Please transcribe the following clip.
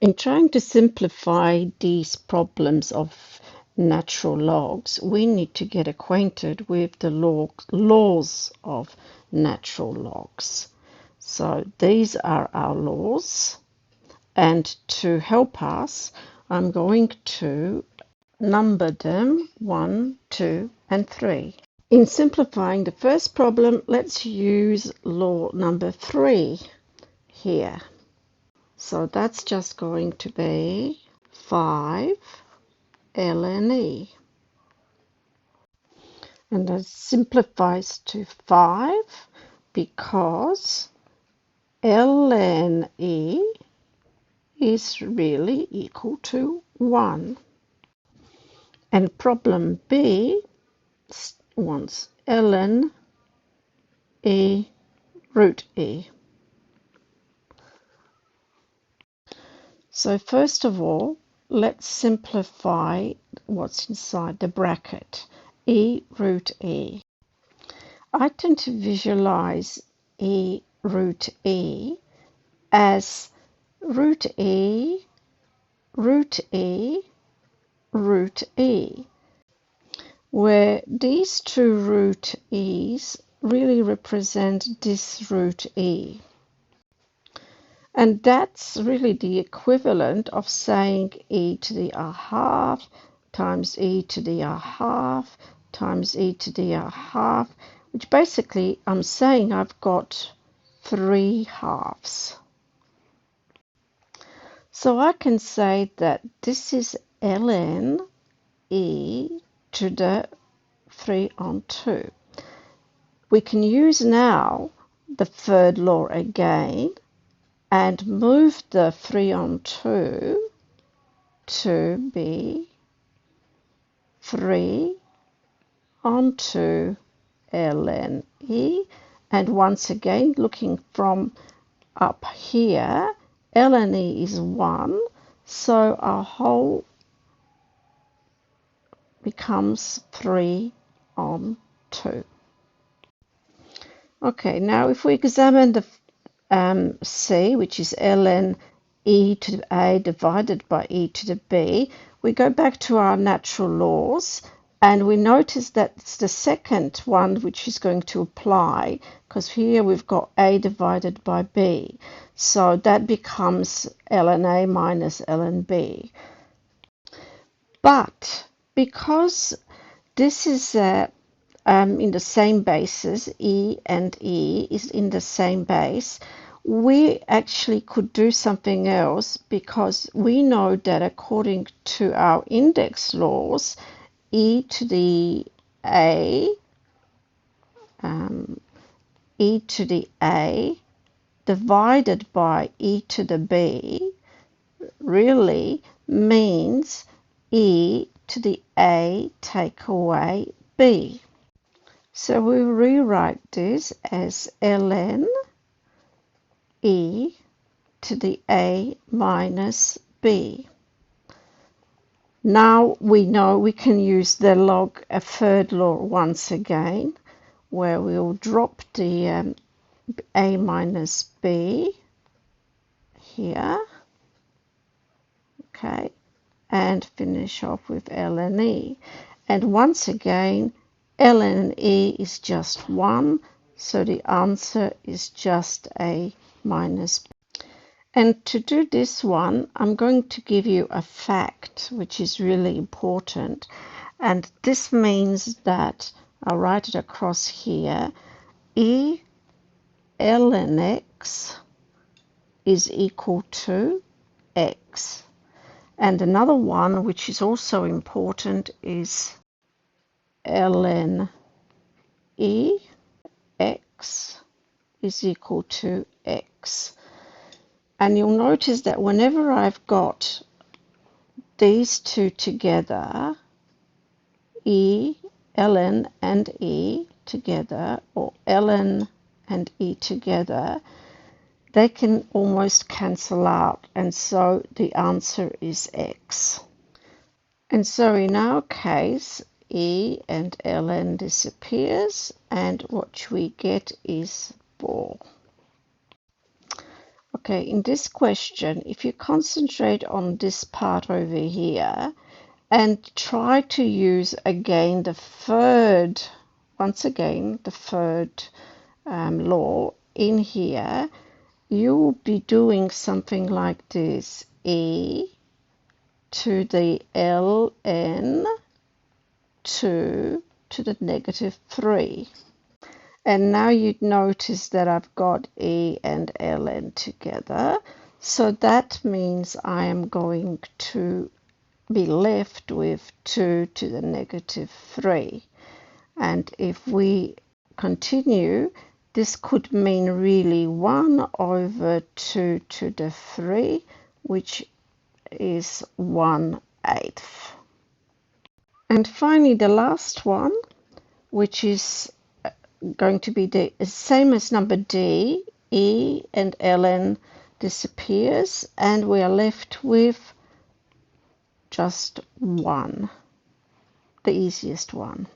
In trying to simplify these problems of natural logs, we need to get acquainted with the laws of natural logs. So these are our laws, and to help us, I'm going to number them 1, 2, and 3. In simplifying the first problem, let's use law number 3 here. So that's just going to be 5 ln e. And that simplifies to 5 because ln e is really equal to 1. And problem B wants ln e root e. So first of all, let's simplify what's inside the bracket, e root e. I tend to visualize e root e as root e, root e, root e, where these two root e's really represent this root e. And that's really the equivalent of saying e to the r half times e to the r half times e to the r half, which basically I'm saying I've got 3 halves. So I can say that this is ln e to the 3 on 2. We can use now the third law again and move the 3 on 2 to be 3 on 2 ln e. And once again, looking from up here, ln e is 1, so our whole becomes 3 on 2. Okay, now if we examine the C, which is ln e to the a divided by e to the b, we go back to our natural laws and we notice that it's the second one which is going to apply, because here we've got a divided by b. So that becomes ln a minus ln b. But because this is in the same bases, E and E is in the same base, we actually could do something else, because we know that according to our index laws, e to the a divided by e to the b really means e to the a take away b. So we rewrite this as ln e to the a minus b. Now we know we can use the log a third law once again, where we'll drop the a minus b here, okay, and finish off with ln e. And once again, ln e is just 1, so the answer is just a minus b. And to do this one, I'm going to give you a fact which is really important. And this means that, I'll write it across here, e ln x is equal to x. And another one which is also important is ln e x is equal to x. And you'll notice that whenever I've got these two together, ln and e together, or ln and e together, they can almost cancel out, and so the answer is x. And so in our case, e and ln disappears, and what we get is 4. Okay, in this question, if you concentrate on this part over here and try to use again the third, once again, the third law in here, you will be doing something like this: e to the ln 2 to the negative 3. And now you'd notice that I've got e and ln together. So that means I am going to be left with 2 to the negative 3. And if we continue, this could mean really 1 over 2 to the 3, which is 1/8. And finally, the last one, which is going to be the same as number D, E and ln disappears, and we are left with just 1, the easiest one.